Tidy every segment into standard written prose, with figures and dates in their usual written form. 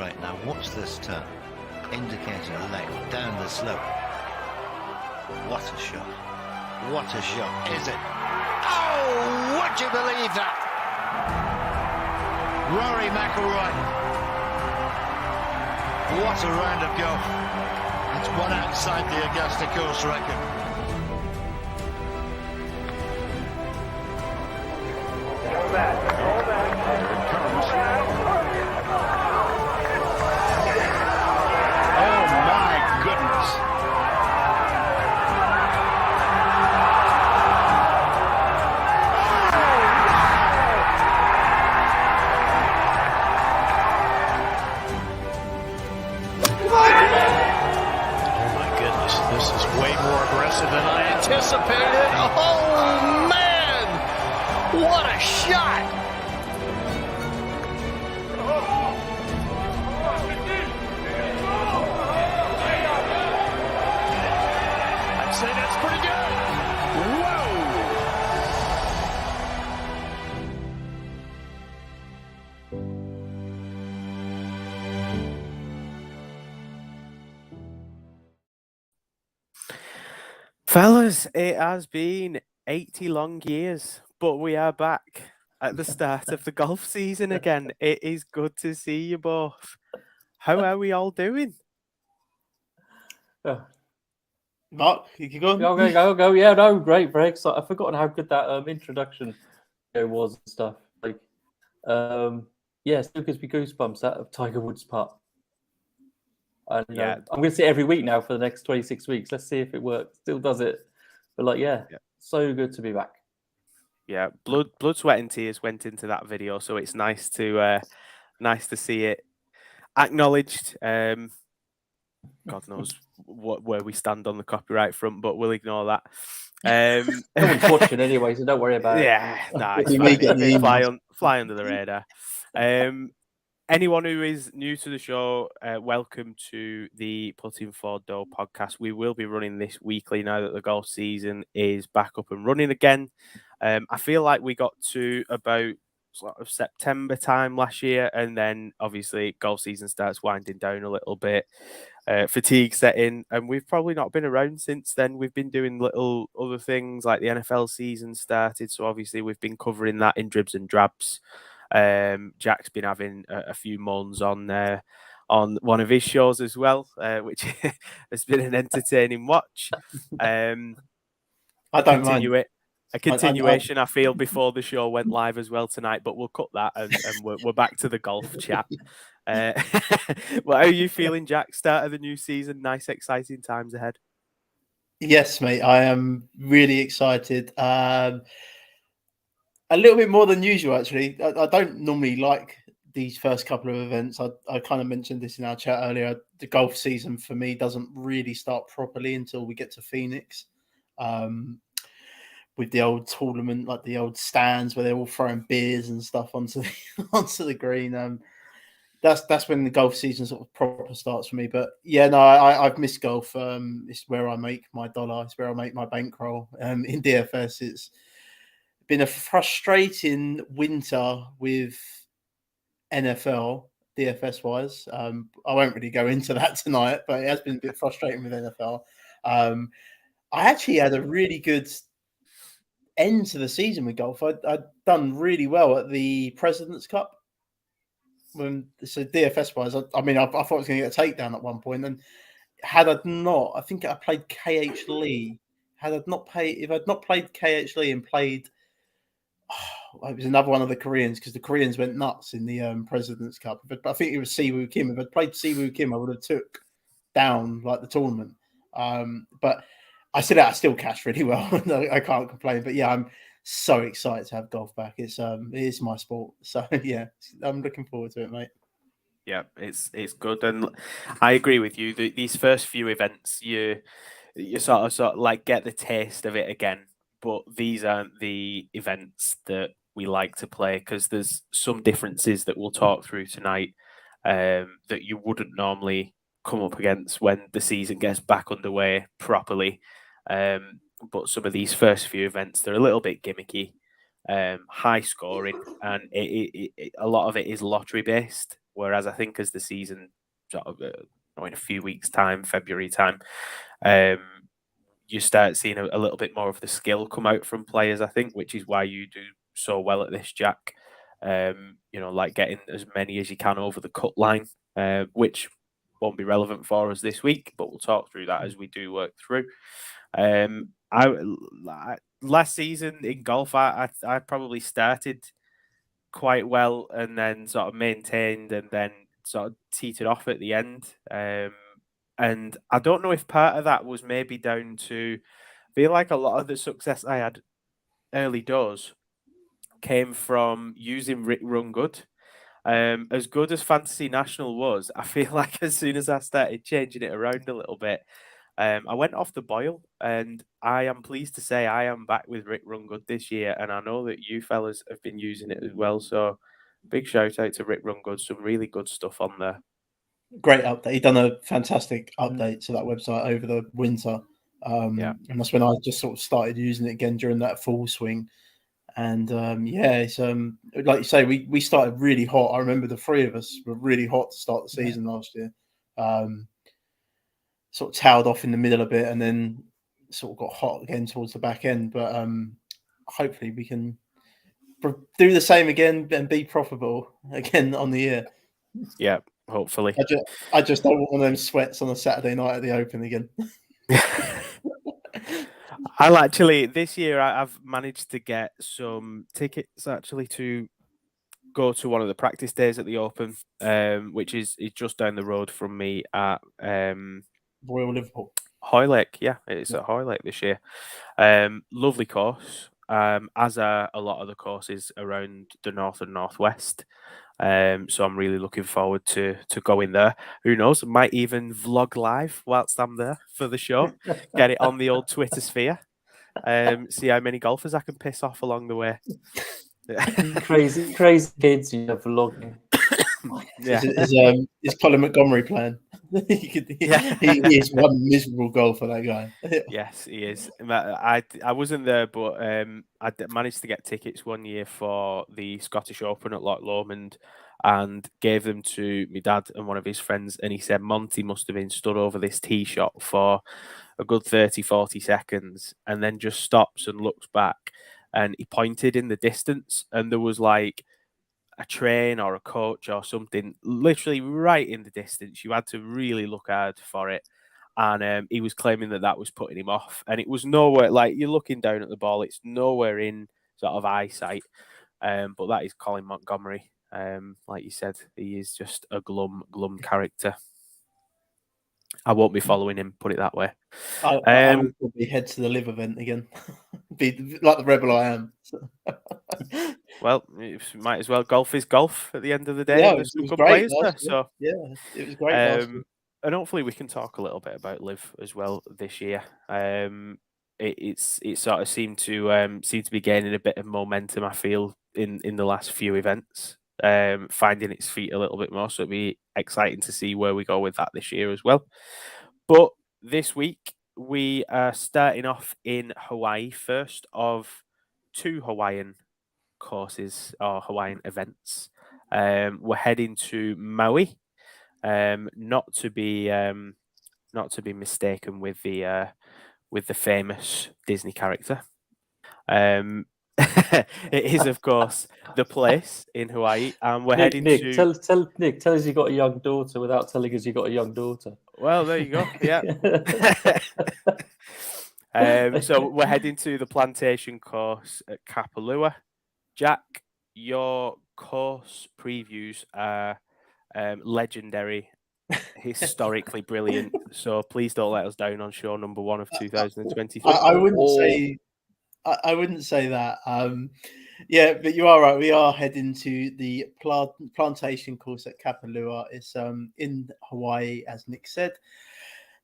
right now. Watch this turn. Indicator left, down the slope. What a shot. What a shot, is it? Oh, would you believe that? Rory McIlroy. What a round of golf. It's one outside the Augusta course record. Oh my goodness. This is way more aggressive than I anticipated. Oh, man! What a shot! I'd say that's pretty good. Whoa! Fellas, it has been 80 long years, but we are back at the start of the golf season again. It is good to see you both. How are we all doing? Mark, you can go. Go. Yeah, no, great, very excited. I've forgotten how good that introduction was and stuff. Like, yeah, still gives me goosebumps out of Tiger Woods' putt. And Yeah. I'm going to see it every week now for the next 26 weeks. Let's see if it works. Still does it. But like, yeah, so good to be back. Yeah, blood, sweat, and tears went into that video, so it's nice to see it acknowledged. God knows where we stand on the copyright front, but we'll ignore that. No one's watching anyway, so don't worry about it. Yeah, no, it's You may fine. get the Fly under the radar. Anyone who is new to the show, welcome to the Putting for Dough podcast. We will be running this weekly now that the golf season is back up and running again. I feel like we got to about sort of September time last year, and then obviously golf season starts winding down a little bit. Fatigue set in, and we've probably not been around since then. We've been doing little other things like the NFL season started, so obviously we've been covering that in dribs and drabs. Jack's been having a few moans on one of his shows as well, which has been an entertaining watch. I don't mind. A continuation, I feel, before the show went live as well tonight, but we'll cut that and we're back to the golf chat. Well, how are you feeling, Jack? Start of the new season, nice, exciting times ahead. Yes, mate, I am really excited. A little bit more than usual, actually. I don't normally like these first couple of events. I kind of mentioned this in our chat earlier. The golf season for me doesn't really start properly until we get to Phoenix. With the old tournament, like the old stands where they're all throwing beers and stuff onto the green. That's when the golf season sort of proper starts for me. But yeah, no, I've missed golf. It's where I make my dollar. It's where I make my bankroll. In DFS, it's been a frustrating winter with NFL DFS wise. I won't really go into that tonight, but it has been a bit frustrating with NFL. I actually had a really good end to the season with golf. I'd done really well at the President's Cup. So DFS wise, I mean, I thought I was going to get a takedown at one point, and had I not, I think I played KH Lee. If I'd not played KH Lee and played, it was another one of the Koreans, because the Koreans went nuts in the President's Cup. But I think it was Siwoo Kim. If I'd played Siwoo Kim, I would have took down like the tournament. But I still cashed really well. I can't complain. But yeah, I'm so excited to have golf back. It is my sport. So yeah, I'm looking forward to it, mate. Yeah, it's good, and I agree with you. These first few events, you sort of like get the taste of it again. But these aren't the events that we like to play, because there's some differences that we'll talk through tonight that you wouldn't normally come up against when the season gets back underway properly. But some of these first few events, they're a little bit gimmicky, high scoring, and a lot of it is lottery based. Whereas I think as the season sort of in a few weeks' time, February time, you start seeing a little bit more of the skill come out from players, I think, which is why you do so well at this, Jack. Like getting as many as you can over the cut line, which won't be relevant for us this week, but we'll talk through that as we do work through. Last season in golf, I probably started quite well and then sort of maintained and then sort of teetered off at the end. And I don't know if part of that was maybe down to, I feel like a lot of the success I had early doors came from using Rick Rungood. As good as Fantasy National was, I feel like as soon as I started changing it around a little bit, I went off the boil, and I am pleased to say I am back with Rick Rungood this year, and I know that you fellas have been using it as well. So, big shout out to Rick Rungood. Some really good stuff on there. Great update. He done a fantastic update to that website over the winter, and that's when I just sort of started using it again during that fall swing. And it's like you say, we started really hot. I remember the three of us were really hot to start the season last year. Sort of tailed off in the middle a bit, and then sort of got hot again towards the back end. But hopefully we can do the same again and be profitable again on the year. Yeah, hopefully. I just don't want one of them sweats on a Saturday night at the Open again. I'll actually, this year I've managed to get some tickets actually to go to one of the practice days at the Open, which is just down the road from me at Royal Liverpool. Hoylake. Yeah, it's at Hoylake this year. Lovely course, as are a lot of the courses around the north and northwest. So I'm really looking forward to going there. Who knows? I might even vlog live whilst I'm there for the show. Get it on the old Twitter sphere. See how many golfers I can piss off along the way. crazy kids you have vlogging. Yeah. Is Colin Montgomery playing? He is one miserable golfer, that guy. Yes, he is. I wasn't there, but I managed to get tickets one year for the Scottish Open at Loch Lomond and gave them to my dad and one of his friends. And he said Monty must have been stood over this tee shot for a good 30, 40 seconds and then just stops and looks back. And he pointed in the distance and there was like a train or a coach or something literally right in the distance. You had to really look hard for it. And he was claiming that was putting him off. And it was nowhere, like you're looking down at the ball, it's nowhere in sort of eyesight. But that is Colin Montgomery. Like you said, he is just a glum character. I won't be following him, put it that way. I would probably head to the live event again. Be like the rebel I am. Well, might as well. Golf is golf at the end of the day. Yeah, There's some good great players there. So yeah, it was great. And hopefully we can talk a little bit about Live as well this year. It sort of seemed to be gaining a bit of momentum, I feel, in the last few events, finding its feet a little bit more. So it'll be exciting to see where we go with that this year as well. But this week we are starting off in Hawaii, first of two Hawaiian courses or Hawaiian events. We're heading to Maui, not to be mistaken with the famous Disney character. It is, of course, the place in Hawaii, and we're heading to. Tell us you got a young daughter without telling us you got a young daughter. Well, there you go. Yeah. So we're heading to the plantation course at Kapalua. Jack, your course previews are legendary, historically brilliant. So please don't let us down on show number 1 of 2023. I wouldn't say that. Yeah, but you are right. We are heading to the plantation course at Kapalua. It's in Hawaii, as Nick said.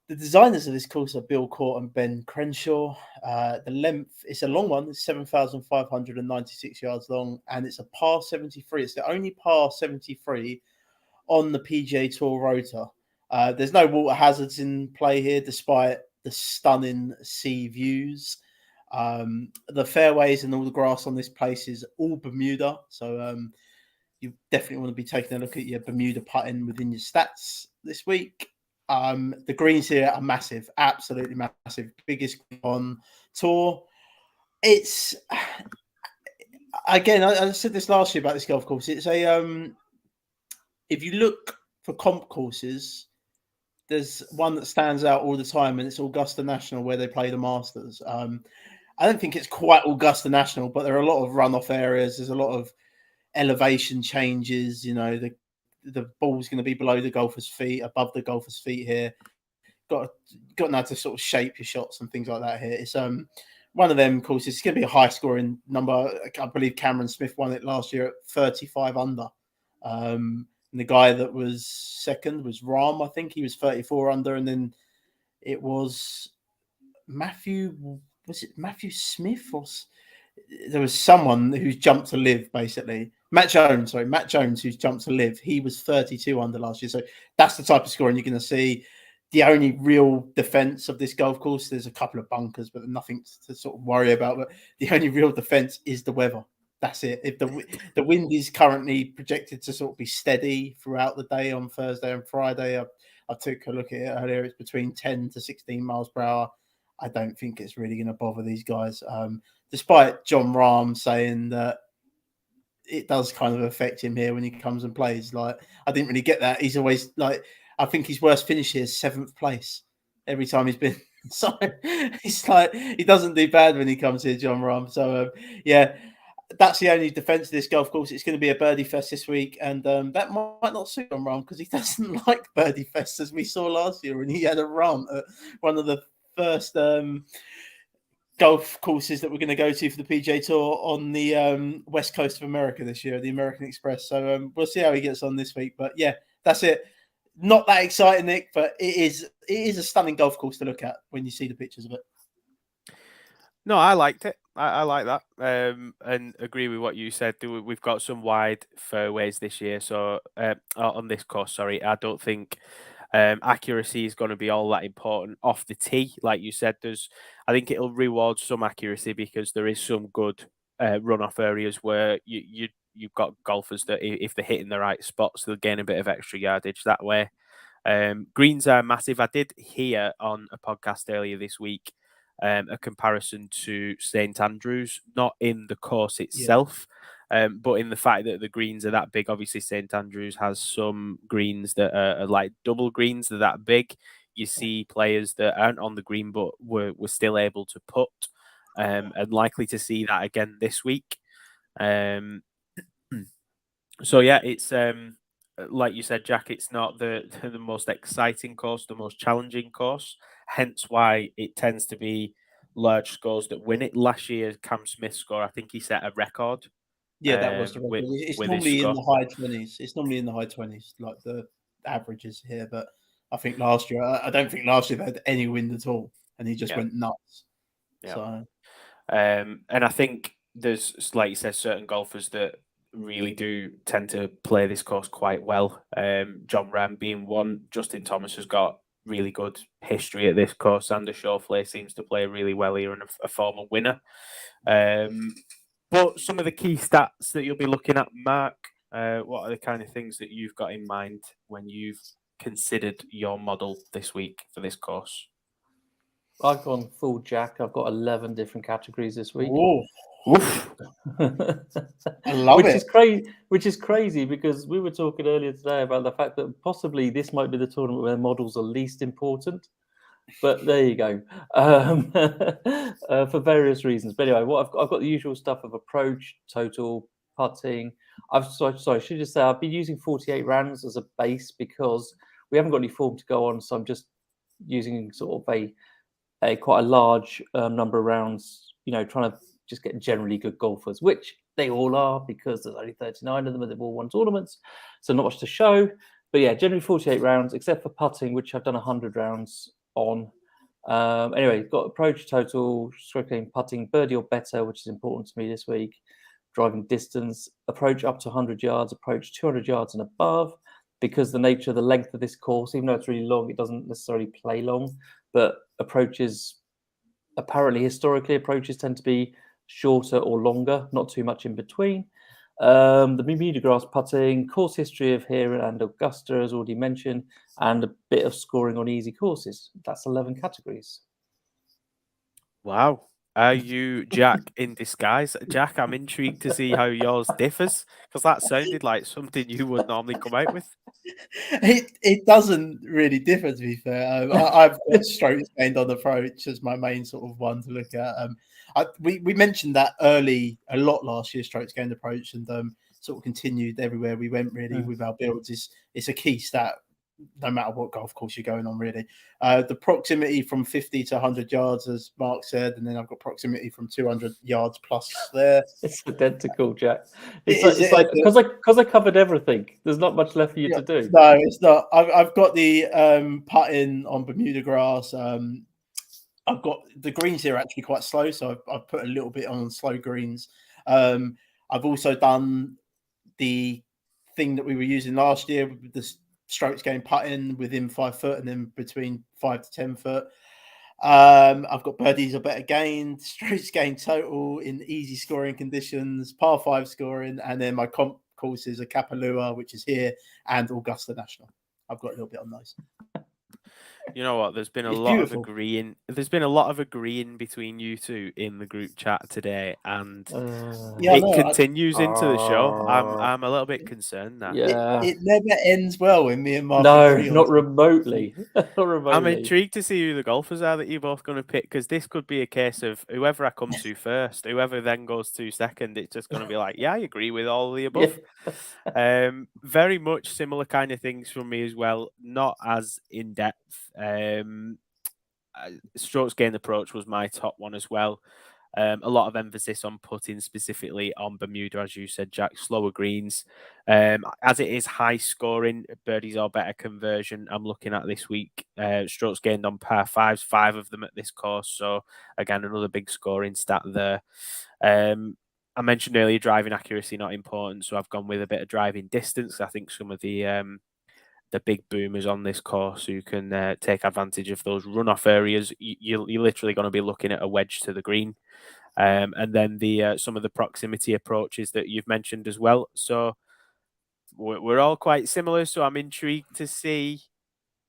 The designers of this course are Bill Court and Ben Crenshaw. The length, it's a long one. It's 7,596 yards long, and it's a par 73. It's the only par 73 on the PGA Tour rotor. There's no water hazards in play here, despite the stunning sea views. The fairways and all the grass on this place is all Bermuda. So you definitely want to be taking a look at your Bermuda putting within your stats this week. The greens here are massive, absolutely massive, biggest on tour. It's again, I said this last year about this golf course. It's a if you look for comp courses, there's one that stands out all the time, and it's Augusta National, where they play the Masters. I don't think it's quite Augusta National, but there are a lot of runoff areas. There's a lot of elevation changes. You know, the ball's going to be below the golfer's feet, above the golfer's feet here. Got to know how to sort of shape your shots and things like that here. It's one of them courses. It's going to be a high scoring number. I believe Cameron Smith won it last year at 35 under. And the guy that was second was Rahm. I think he was 34 under, and then it was Matthew. Was it Matthew Smith or there was someone who's jumped to live basically? Matt Jones, who's jumped to live. He was 32 under last year. So that's the type of scoring you're going to see. The only real defense of this golf course, there's a couple of bunkers, but nothing to sort of worry about. But the only real defense is the weather. That's it. If the wind is currently projected to sort of be steady throughout the day on Thursday and Friday, I took a look at it earlier. It's between 10 to 16 miles per hour. I don't think it's really going to bother these guys. Despite Jon Rahm saying that it does kind of affect him here when he comes and plays. Like, I didn't really get that. He's always like, I think his worst finish here is 7th place every time he's been. So it's like, he doesn't do bad when he comes here, Jon Rahm. So yeah, that's the only defense of this golf course. It's going to be a birdie fest this week, and that might not suit Jon Rahm because he doesn't like birdie fests, as we saw last year when he had a run at one of the first golf courses that we're going to go to for the PGA Tour on the west coast of America this year, the American Express. So we'll see how he gets on this week. But yeah, that's it. Not that exciting, Nick, but it is a stunning golf course to look at when you see the pictures of it. No, I liked it. I like that, and agree with what you said. We've got some wide fairways this year, so on this course, sorry, I don't think accuracy is going to be all that important off the tee. Like you said, I think it'll reward some accuracy because there is some good runoff areas where you've got golfers that if they're hitting the right spots, they'll gain a bit of extra yardage that way. Greens are massive. I did hear on a podcast earlier this week a comparison to St Andrews, not in the course itself, but in the fact that the greens are that big. Obviously, St Andrews has some greens that are like double greens. They're that big. You see players that aren't on the green but were still able to putt, and likely to see that again this week. So yeah, it's like you said, Jack. It's not the most exciting course, the most challenging course. Hence why it tends to be large scores that win it. Last year, Cam Smith's score, I think he set a record. Yeah, that was the record. It's normally in the high 20s. It's normally in the high 20s, like the averages here. But I think last year, I don't think last year they had any wind at all, and he just went nuts. Yeah. So, and I think there's, like you said, certain golfers that really do tend to play this course quite well. Jon Rahm being one. Justin Thomas has got really good history at this course. Xander Schauffele seems to play really well here and a former winner. But some of the key stats that you'll be looking at, Mark, what are the kind of things that you've got in mind when you've considered your model this week for this course? I've gone full Jack. I've got 11 different categories this week. I love it. Which is crazy because we were talking earlier today about the fact that possibly this might be the tournament where models are least important. But there you go, for various reasons. But anyway, I've got the usual stuff of approach, total, putting. I should just say I've been using 48 rounds as a base because we haven't got any form to go on. So I'm just using sort of a quite a large number of rounds, trying to just get generally good golfers, which they all are because there's only 39 of them and they've all won tournaments. So not much to show. But yeah, generally 48 rounds, except for putting, which I've done 100 rounds on. Anyway, got approach, total, stroke gain, putting, birdie or better, which is important to me this week. Driving distance, approach up to 100 yards, approach 200 yards and above. Because the nature of the length of this course, even though it's really long, it doesn't necessarily play long. But approaches, apparently historically, approaches tend to be shorter or longer, not too much in between. The Bermuda grass putting, course history of here and Augusta, as already mentioned, and a bit of scoring on easy courses. That's 11 categories. Wow. Are you Jack in disguise? Jack, I'm intrigued to see how yours differs because that sounded like something you would normally come out with. It doesn't really differ, to be fair. I've got strokes gained on approach as my main sort of one to look at. We mentioned that early a lot last year, strokes gained approach, and sort of continued everywhere we went really with our builds. It's a key stat no matter what golf course you're going on, really. The proximity from 50 to 100 yards, as Mark said, and then I've got proximity from 200 yards plus there. It's identical, Jack. It's like because I covered everything. There's not much left for you to do. No, it's not. I've got the putting on Bermuda grass. I've got the greens here are actually quite slow, so I've put a little bit on slow greens. I've also done the thing that we were using last year with the strokes gained putting within 5 foot and then between 5 to 10 foot. I've got birdies are better gained, strokes gained total in easy scoring conditions, par 5 scoring, and then my comp courses are Kapalua, which is here, and Augusta National. I've got a little bit on those. You know what? There's been a It's lot beautiful. of agreeing. There's been a lot of agreeing between you two in the group chat today, and Yeah, it no, continues into the show. I'm a little bit concerned now. Yeah. It never ends well when me and Mark No, agree on not something. remotely. Not remotely. I'm intrigued to see who the golfers are that you're both going to pick, because this could be a case of whoever I come to first, whoever then goes to second, it's just going to be like, yeah, I agree with all of the above. Very much similar kind of things from me as well, not as in depth. Strokes gained approach was my top one as well. A lot of emphasis on putting specifically on Bermuda, as you said, Jack. Slower greens, as it is high scoring, birdies or better conversion. I'm looking at this week. Strokes gained on par 5s, 5 of them at this course. So again, another big scoring stat there. I mentioned earlier driving accuracy not important, so I've gone with a bit of driving distance. I think some of the big boomers on this course who can take advantage of those runoff areas, you're literally going to be looking at a wedge to the green. And then the some of the proximity approaches that you've mentioned as well. So we're all quite similar. So I'm intrigued to see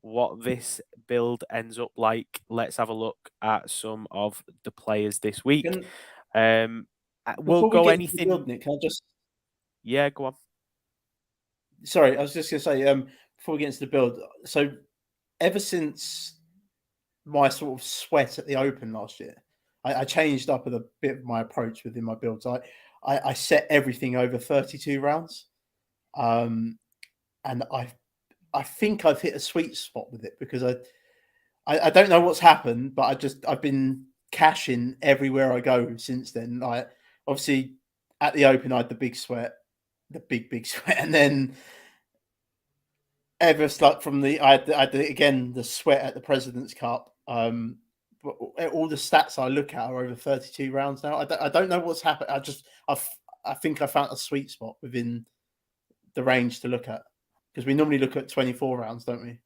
what this build ends up like. Let's have a look at some of the players this week. We'll go anything. Build, Nick, can I just... Yeah, go on. Sorry, I was just going to say, before we get into the build, so ever since my sort of sweat at the Open last year, I changed up a bit of my approach within my builds. I set everything over 32 rounds, and I think I've hit a sweet spot with it because I don't know what's happened, but I've been cashing everywhere I go since then. Like obviously at the Open, I had the big sweat, the big sweat, and then ever like from I had again the sweat at the President's Cup. But all the stats I look at are over 32 rounds now. I don't know what's happened. I think I found a sweet spot within the range to look at, because we normally look at 24 rounds, don't we?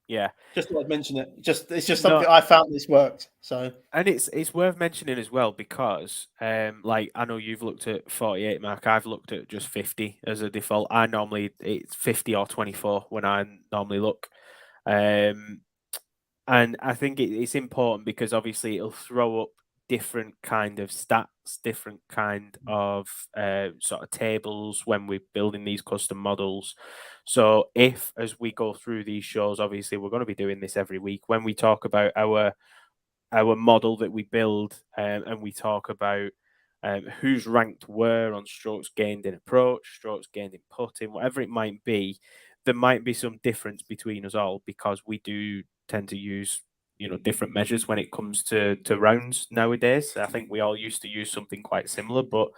Yeah. Just thought I'd mention it. It's just something I found this worked. So, and it's worth mentioning as well because like I know you've looked at 48, Mark. I've looked at just 50 as a default. It's 50 or 24 when I normally look. And I think it's important because obviously it'll throw up different kind of stats, different kind of sort of tables when we're building these custom models. So if, as we go through these shows, obviously we're going to be doing this every week, when we talk about our model that we build and we talk about who's ranked where on strokes gained in approach, strokes gained in putting, whatever it might be, there might be some difference between us all because we do tend to use different measures when it comes to rounds nowadays. I think we all used to use something quite similar, but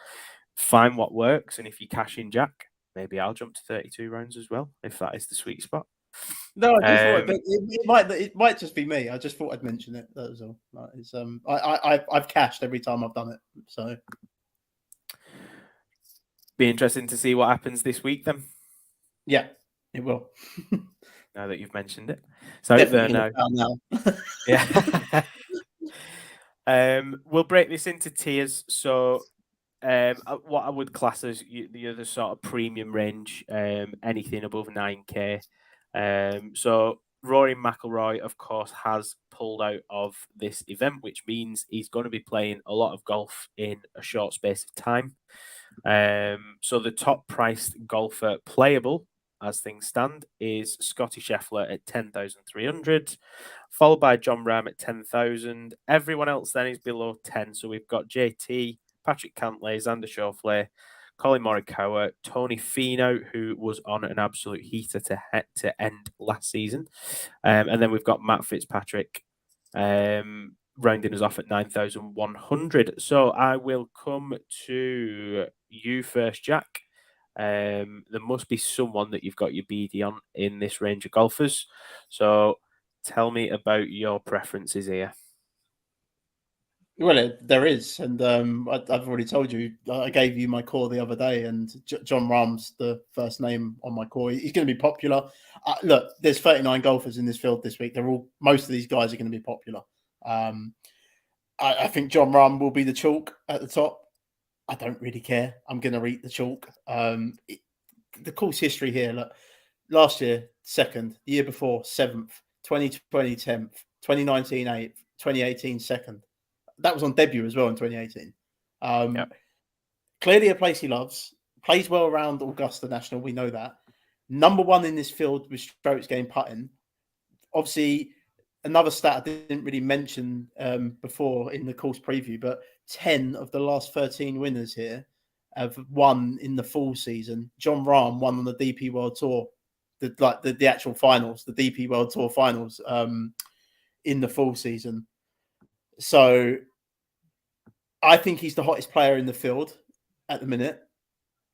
find what works. And if you cash in Jack, maybe I'll jump to 32 rounds as well, if that is the sweet spot. No, I just thought it might just be me. I just thought I'd mention it. That was all. It's I've cashed every time I've done it. So be interesting to see what happens this week then. Yeah, it will. Now that you've mentioned it, so there now. Yeah. We'll break this into tiers. So what I would class as the other sort of premium range, anything above 9K. So Rory McIlroy, of course, has pulled out of this event, which means he's going to be playing a lot of golf in a short space of time. So the top priced golfer playable, as things stand, is Scotty Scheffler at 10,300, followed by John Rahm at 10,000. Everyone else then is below 10. So we've got JT, Patrick Cantlay, Xander Schauffele, Colin Morikawa, Tony Finau, who was on an absolute heater to end last season. And then we've got Matt Fitzpatrick rounding us off at 9,100. So I will come to you first, Jack. There must be someone that you've got your BD on in this range of golfers. So tell me about your preferences here. Well, there is, and I've already told you. I gave you my core the other day, and John Rahm's the first name on my core. He's going to be popular. Look, there's 39 golfers in this field this week. Most of these guys are going to be popular. I think John Rahm will be the chalk at the top. I don't really care. I'm going to eat the chalk. The course history here. Look, last year 2nd, the year before 7th, 2020 10th, 2019 8th, 2018 2nd. That was on debut as well in 2018. Clearly a place he loves. Plays well around Augusta National. We know that. Number one in this field with strokes gained putting. Obviously, another stat I didn't really mention before in the course preview, but 10 of the last 13 winners here have won in the full season. John Rahm won on the DP World Tour, the actual finals, the DP World Tour finals in the full season. So I think he's the hottest player in the field at the minute.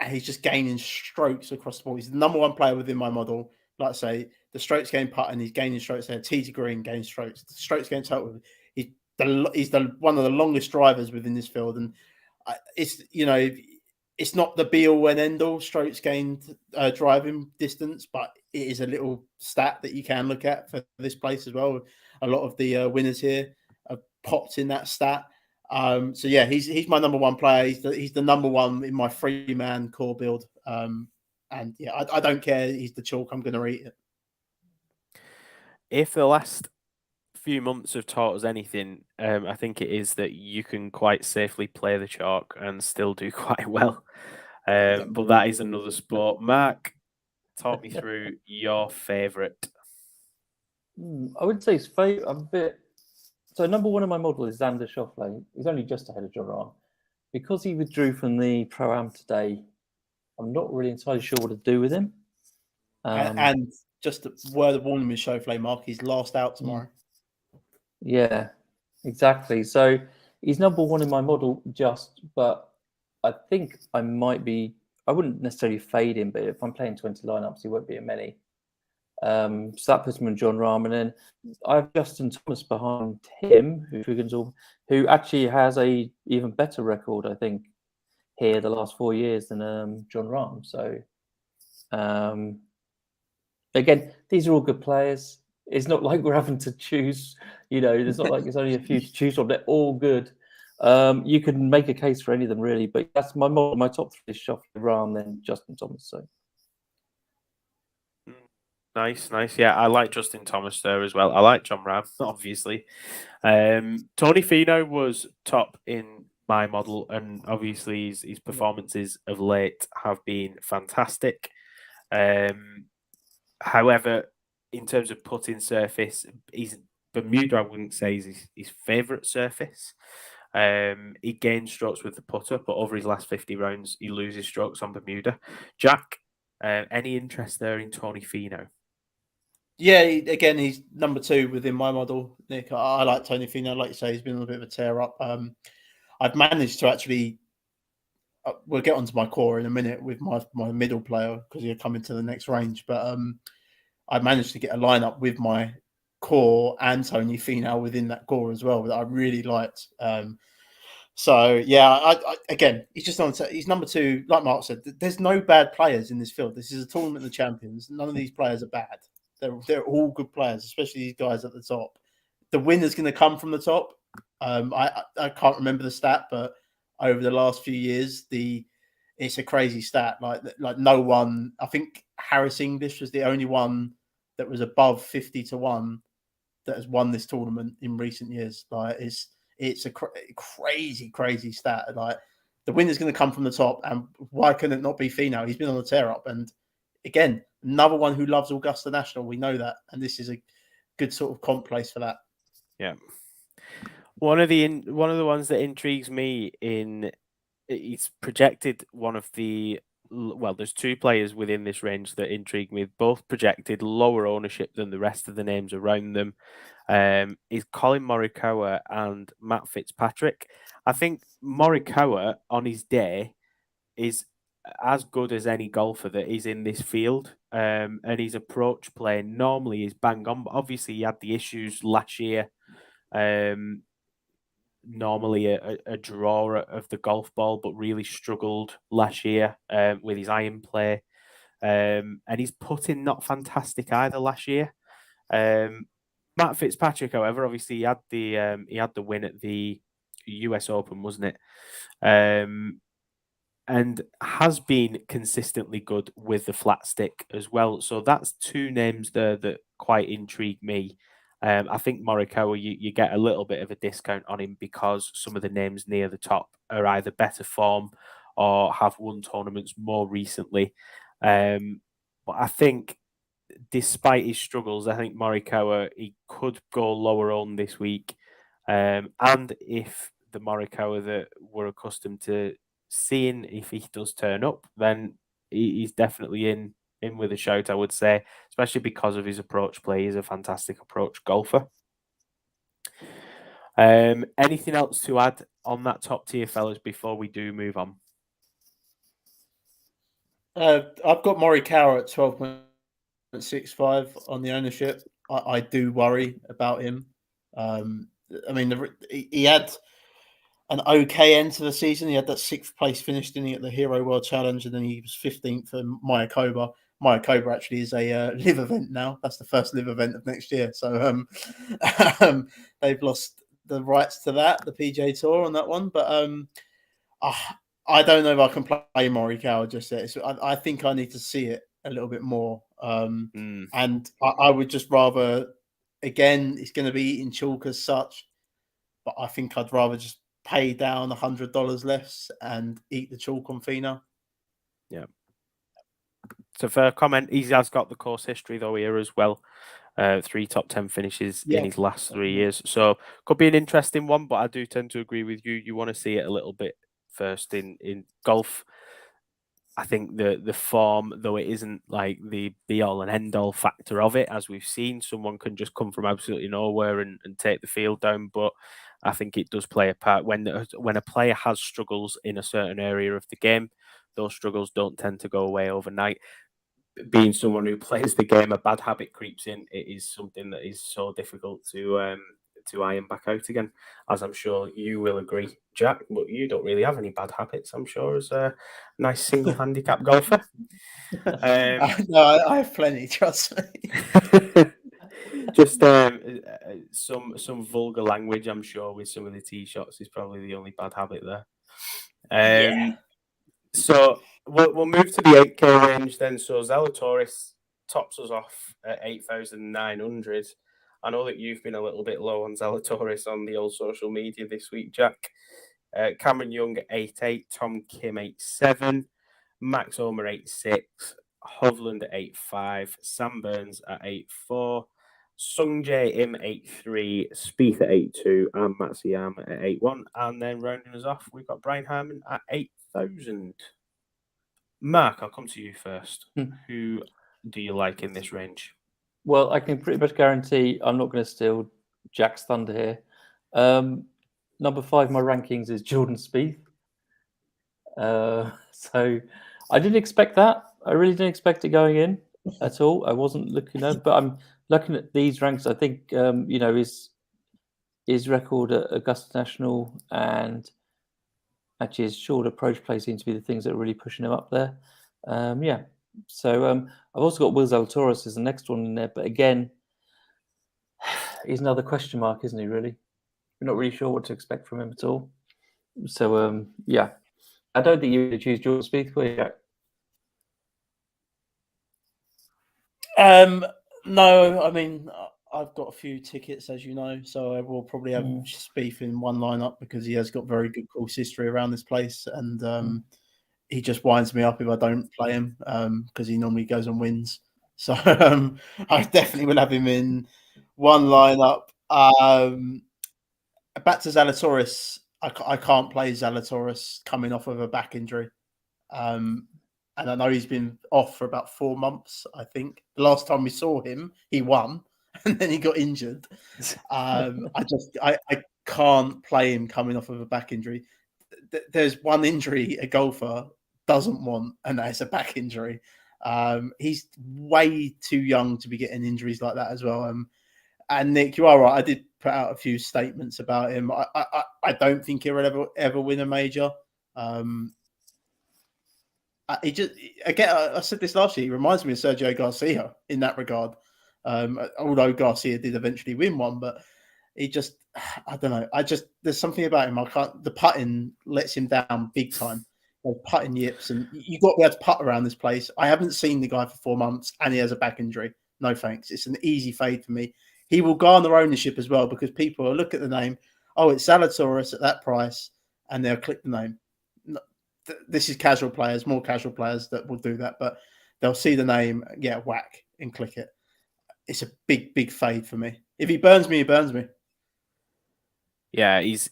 And he's just gaining strokes across the board. He's the number one player within my model. Like I say, the strokes gained putting, he's gaining strokes there. Tee to green, gains strokes. The strokes gained total. He's the one of the longest drivers within this field. And it's not the be all and end all strokes gained driving distance, but it is a little stat that you can look at for this place as well. A lot of the winners here have popped in that stat. So yeah, he's my number one player. He's the number one in my 3-man core build. And yeah, I don't care. He's the chalk. I'm going to eat it. If the last few months have taught us anything, I think it is that you can quite safely play the chalk and still do quite well. But that is another sport. Mark, talk me through your favourite. I would say I'm a bit. So number one in my model is Xander Schauffele. He's only just ahead of John Rahm. Because he withdrew from the Pro-Am today, I'm not really entirely sure what to do with him. And just a word of warning with Schauffele, Mark, he's last out tomorrow. Yeah, exactly. So he's number one in my model but I think I wouldn't necessarily fade him, but if I'm playing 20 lineups, he won't be in many. So that puts him on John Rahm, and then I have Justin Thomas behind him, who actually has a even better record, I think, here the last 4 years than John Rahm. So again, these are all good players. It's not like we're having to choose. There's not like there's only a few to choose from. They're all good. You can make a case for any of them, really. But that's my model. My top three is Schauffele, Rahm, then Justin Thomas. So. Nice. Yeah, I like Justin Thomas there as well. I like John Rahm, obviously. Tony Finau was top in my model, and obviously his performances of late have been fantastic. However, in terms of putting surface, Bermuda, I wouldn't say is his favourite surface. He gains strokes with the putter, but over his last 50 rounds, he loses strokes on Bermuda. Jack, any interest there in Tony Finau? Yeah, again, he's number two within my model, Nick. I like Tony Finau. Like you say, he's been on a bit of a tear up. I've managed to actually, we'll get onto my core in a minute with my middle player because he'll come into the next range. But I managed to get a lineup with my core and Tony Finau within that core as well that I really liked. So yeah, again, he's number two. Like Mark said, there's no bad players in this field. This is a tournament of champions. None of these players are bad. They're all good players, especially these guys at the top. The winner's going to come from the top. I can't remember the stat, but over the last few years. It's a crazy stat. Like no one. I think Harris English was the only one that was above 50-1 that has won this tournament in recent years. Like it's a crazy stat. Like the winner's going to come from the top, and why can it not be Finau? He's been on the tear up, and again, another one who loves Augusta National. We know that, and this is a good sort of comp place for that. Yeah. One of the ones that intrigues me it's projected one of the there's two players within this range that intrigue me, both projected lower ownership than the rest of the names around them. Is Colin Morikawa and Matt Fitzpatrick. I think Morikawa on his day is as good as any golfer that is in this field, and his approach play normally is bang on. But obviously, he had the issues last year. Normally a drawer of the golf ball, but really struggled last year with his iron play. And he's putting not fantastic either last year. Matt Fitzpatrick, however, obviously he had the win at the US Open, wasn't it? And has been consistently good with the flat stick as well. So that's two names there that quite intrigue me. I think Morikawa, you get a little bit of a discount on him because some of the names near the top are either better form or have won tournaments more recently. But I think despite his struggles, I think Morikawa, he could go lower on this week. And if the Morikawa that we're accustomed to seeing, if he does turn up, then he's definitely in with a shout, I would say, especially because of his approach play. He's a fantastic approach golfer. Anything else to add on that top tier, fellas, before we do move on? I've got Morikawa at 12.65 on the ownership. I do worry about him. I mean, he had an okay end to the season. He had that 6th place finish, didn't he, at the Hero World Challenge, and then he was 15th for Mayakoba. Mayakoba actually is a live event now. That's the first live event of next year. So they've lost the rights to that, the PGA Tour on that one. But I don't know if I can play Morikawa just yet. So I think I need to see it a little bit more. And I would just rather, again, it's going to be eating chalk as such, but I think I'd rather just pay down $100 less and eat the chalk on Finau. Yeah. So for a comment, he has got the course history though here as well. 3 top 10 finishes in his last 3 years. So could be an interesting one, but I do tend to agree with you. You want to see it a little bit first in golf. I think the form, though it isn't like the be all and end all factor of it, as we've seen, someone can just come from absolutely nowhere and take the field down. But I think it does play a part when a player has struggles in a certain area of the game. Those struggles don't tend to go away overnight. Being someone who plays the game, a bad habit creeps in. It is something that is so difficult to iron back out again, as I'm sure you will agree, Jack. But you don't really have any bad habits, I'm sure, as a nice single handicap golfer. No, I have plenty, trust me. Just some vulgar language, I'm sure, with some of the tee shots is probably the only bad habit there. So we'll move to the 8K range then. So Zalatoris tops us off at 8,900. I know that you've been a little bit low on Zalatoris on the old social media this week, Jack. Cameron Young at 8.8, Tom Kim 8.7, Max Homer 8.6, Hovland at 8.5, Sam Burns at 8.4, Sung Jae Im 8.3, Spieth at 8.2, and Matsuyama at 8.1. And then rounding us off, we've got Brian Harman at 8,000. Mark, I'll come to you first. Who do you like in this range? Well, I can pretty much guarantee I'm not going to steal Jack's thunder here. Number 5, my rankings is Jordan Spieth. So I didn't expect that. I really didn't expect it going in at all. I wasn't looking at, but I'm looking at these ranks. I think his record at Augusta National and actually his short approach play seem to be the things that are really pushing him up there. So I've also got Will Zalatoris as the next one in there, but again, he's another question mark, isn't he? Really, we're not really sure what to expect from him at all. So yeah, I don't think you would choose Jordan Spieth, will you, Jack? No, I mean, I've got a few tickets, as you know, so I will probably have Spieth in one lineup because he has got very good course history around this place, and he just winds me up if I don't play him because he normally goes and wins. So I definitely will have him in one lineup. Back to Zalatoris, I can't play Zalatoris coming off of a back injury. And I know he's been off for about 4 months, I think. The last time we saw him, he won and then he got injured. I can't play him coming off of a back injury. There's one injury a golfer doesn't want, and that is a back injury. He's way too young to be getting injuries like that as well. And Nick, you are right. I did put out a few statements about him. I don't think he'll ever win a major. He just again, I said this last year. He reminds me of Sergio Garcia in that regard. Although Garcia did eventually win one, but he just, I don't know. There's something about him. The putting lets him down big time. Putting yips, and you got to be able to putt around this place. I haven't seen the guy for 4 months, and he has a back injury. No thanks. It's an easy fade for me. He will garner ownership as well because people will look at the name. Oh, it's Zalatoris at that price, and they'll click the name. This is casual players, more casual players that will do that, but they'll see the name, whack, and click it. It's a big, big fade for me. If he burns me, he burns me. Yeah, he's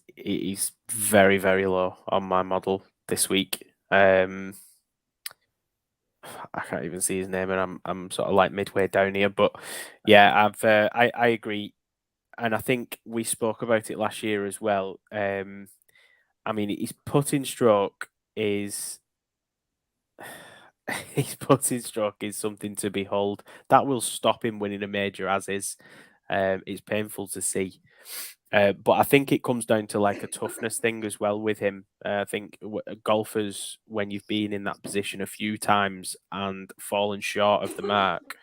very, very low on my model this week. I can't even see his name, and I'm sort of like midway down here. But yeah, I agree, and I think we spoke about it last year as well. I mean, his putting stroke is something to behold. That will stop him winning a major, as is. It's painful to see. But I think it comes down to like a toughness thing as well with him. I think golfers, when you've been in that position a few times and fallen short of the mark,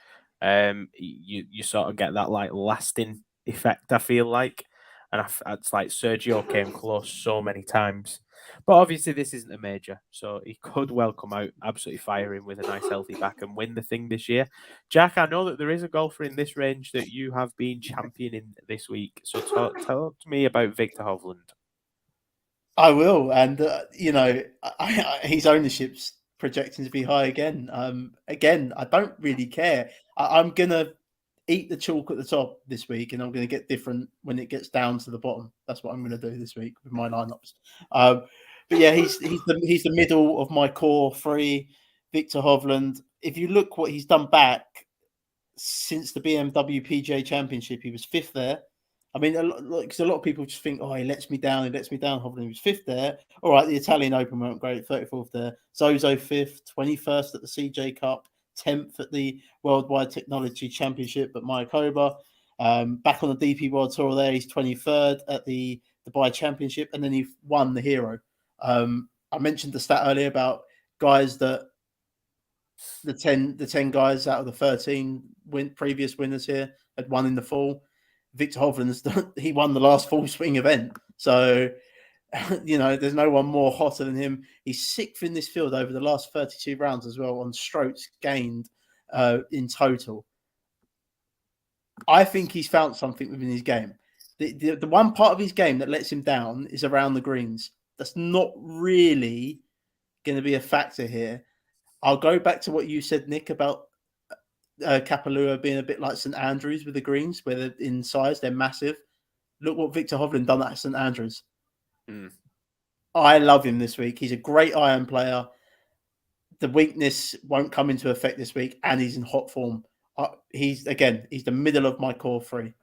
you sort of get that like lasting effect, I feel like. And it's like Sergio came close so many times. But obviously, this isn't a major, so he could well come out absolutely firing with a nice healthy back and win the thing this year. Jack, I know that there is a golfer in this range that you have been championing this week. So talk to me about Victor Hovland. I will, and his ownership's projecting to be high again. Again, I don't really care. I'm gonna eat the chalk at the top this week, and I'm going to get different when it gets down to the bottom. That's what I'm going to do this week with my lineups. But yeah, he's the middle of my core three. Victor Hovland. If you look what he's done back since the BMW PGA Championship, he was 5th there. I mean, because a lot of people just think, oh, he lets me down. Hovland, he was 5th there. All right, the Italian Open went great, 34th there. Zozo 5th, 21st at the CJ Cup, 10th at the Worldwide Technology Championship at Mayakoba. Back on the DP World Tour there, he's 23rd at the Dubai Championship, and then he won the Hero. I mentioned the stat earlier about guys that the 10 guys out of the 13 previous winners here had won in the fall. Victor Hovland, he won the last full swing event. So, there's no one more hotter than him. He's 6th in this field over the last 32 rounds as well on strokes gained in total. I think he's found something within his game. The one part of his game that lets him down is around the greens. That's not really going to be a factor here. I'll go back to what you said, Nick, about Kapalua being a bit like St Andrews with the greens, where they're in size, they're massive. Look what Victor Hovland done at St Andrews. I love him this week. He's a great iron player. The weakness won't come into effect this week, and he's in hot form. He's the middle of my core three.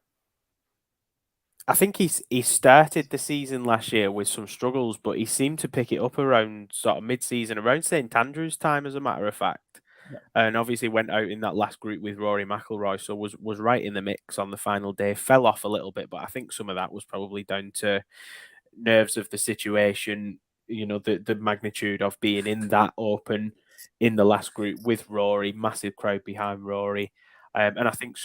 I think he started the season last year with some struggles, but he seemed to pick it up around sort of mid-season, around St Andrews time, as a matter of fact. Yeah. And obviously went out in that last group with Rory McIlroy, so was right in the mix on the final day. Fell off a little bit, but I think some of that was probably down to nerves of the situation, the magnitude of being in that Open in the last group with Rory, massive crowd behind Rory, and I think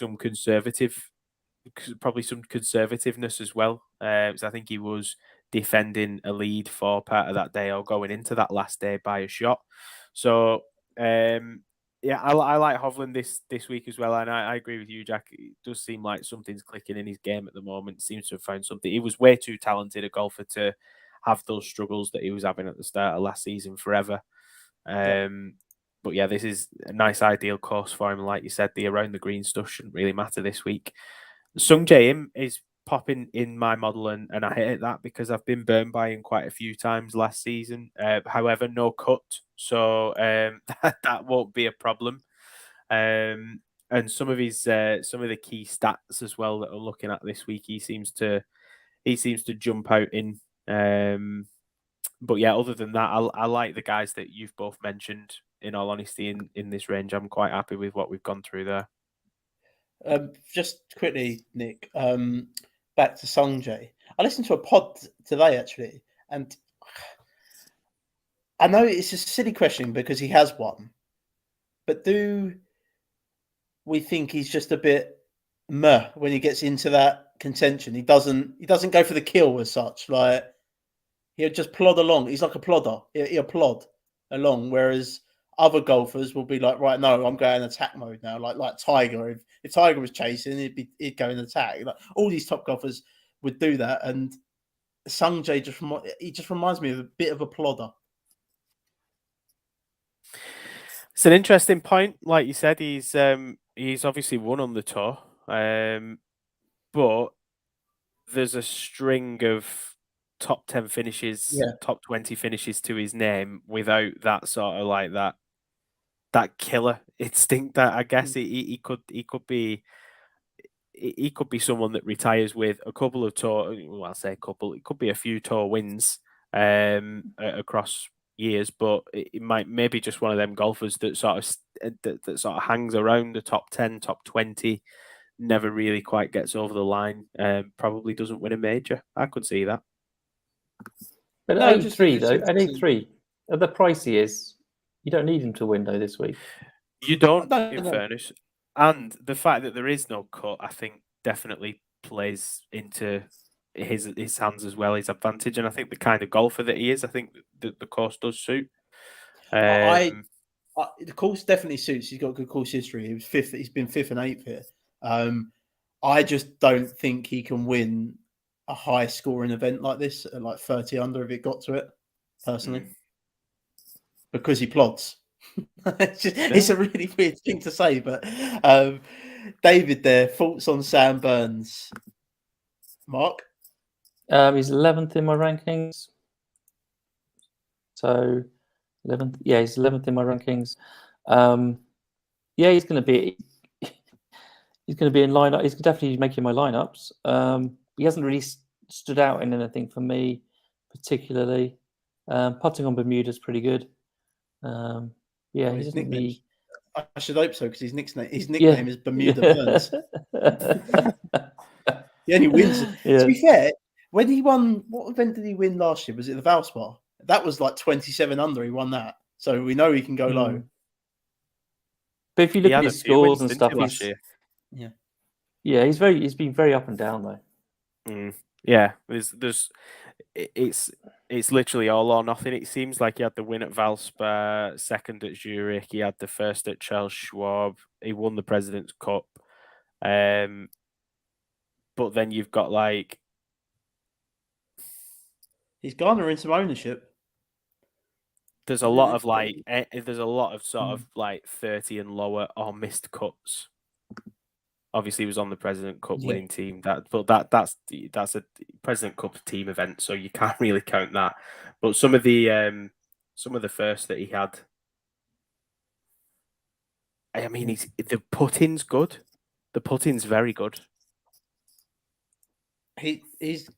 probably some conservativeness as well. So I think he was defending a lead for part of that day or going into that last day by a shot. So yeah, I like Hovland this week as well, and I agree with you, Jack. It does seem like something's clicking in his game at the moment. Seems to have found something. He was way too talented a golfer to have those struggles that he was having at the start of last season forever. But yeah, this is a nice ideal course for him. Like you said, the around the green stuff shouldn't really matter this week. Sungjae Im is popping in my model, and I hate that because I've been burned by him quite a few times last season. However, no cut, so that won't be a problem. And some of the key stats as well that I'm looking at this week, he seems to jump out in. But yeah, other than that, I like the guys that you've both mentioned. In all honesty, in this range, I'm quite happy with what we've gone through there. Just quickly, Nick, back to Sungjae. I listened to a pod today, actually, and I know it's a silly question because he has won, but do we think he's just a bit meh when he gets into that contention? He doesn't go for the kill as such. Like, he'll just plod along. He's like a plodder. He'll plod along, whereas other golfers will be like, right, no, I'm going attack mode now. Like Tiger, if Tiger was chasing, he'd go in attack. Like all these top golfers would do that, and Sungjae just reminds me of a bit of a plodder. It's an interesting point. Like you said, he's obviously won on the tour, but there's a string of top 10 finishes, top 20 finishes to his name without that sort of like that killer instinct. That I guess he could be someone that retires with a couple of tour. Well, I'll say a couple. It could be a few tour wins across years, but it might maybe just one of them golfers that sort of hangs around the top 10, top 20, never really quite gets over the line. Probably doesn't win a major. I could see that. But at 8-3 though, at 8-3, at the price he is, you don't need him to win though this week. You don't, in fairness. And the fact that there is no cut, I think, definitely plays into his hands as well, his advantage. And I think the kind of golfer that he is, I think the course does suit. The course definitely suits. He's got good course history. He was fifth. He's been 5th and 8th here. I just don't think he can win a high scoring event like this at like 30 under if it got to it, personally, because he plods. It's a really weird thing to say, but David, there, thoughts on Sam Burns? Mark? He's 11th in my rankings. So 11th, yeah, he's 11th in my rankings. Yeah, he's going to be in lineup. He's definitely making my lineups. He hasn't really stood out in anything for me, particularly. Putting on Bermuda is pretty good. Yeah, his nickname. Nickname. I should hope so because his nickname is Bermuda Burns. He only wins. To be fair, when he won, what event did he win last year? Was it the Valspar? That was like 27 under. He won that, so we know he can go low. But if you look at his scores and stuff, he's been very up and down though. Yeah, it's literally all or nothing. It seems like he had the win at Valspar, second at Zurich, he had the first at Charles Schwab, he won the President's Cup. But then you've got like he's garnering some ownership. There's a lot of sort of like 30 and lower or missed cuts. Obviously, he was on the President Cup winning team. That's a President Cup team event, so you can't really count that. But some of the first that he had, I mean, the putting's good. The putting's very good. He's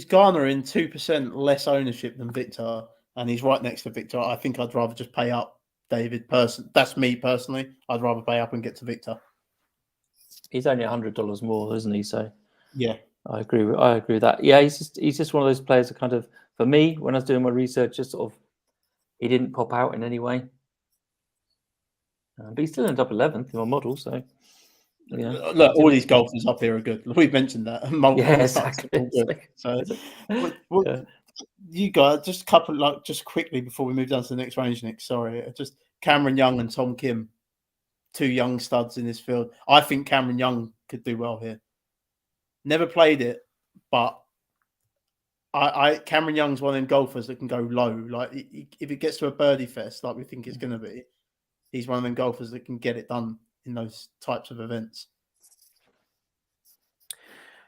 garnering 2% less ownership than Victor, and he's right next to Victor. I think I'd rather just pay up, David. That's me personally. I'd rather pay up and get to Victor. He's only $100 more, isn't he? So yeah, I agree with that. Yeah, he's just one of those players that kind of, for me, when I was doing my research, just sort of, he didn't pop out in any way. But he's still in top 11th in my model. So Yeah. Look, all these golfers up here are good. We've mentioned that multiple Yeah, times. exactly. They're all good. So, what Yeah. you got? Just a couple, just quickly before we move down to the next range, Nick. Sorry, just Cameron Young and Tom Kim, two young studs in this field. I think Cameron Young could do well here. Never played it, but Cameron Young's one of them golfers that can go low. Like if it gets to a birdie fest, like we think it's going to be, he's one of them golfers that can get it done in those types of events.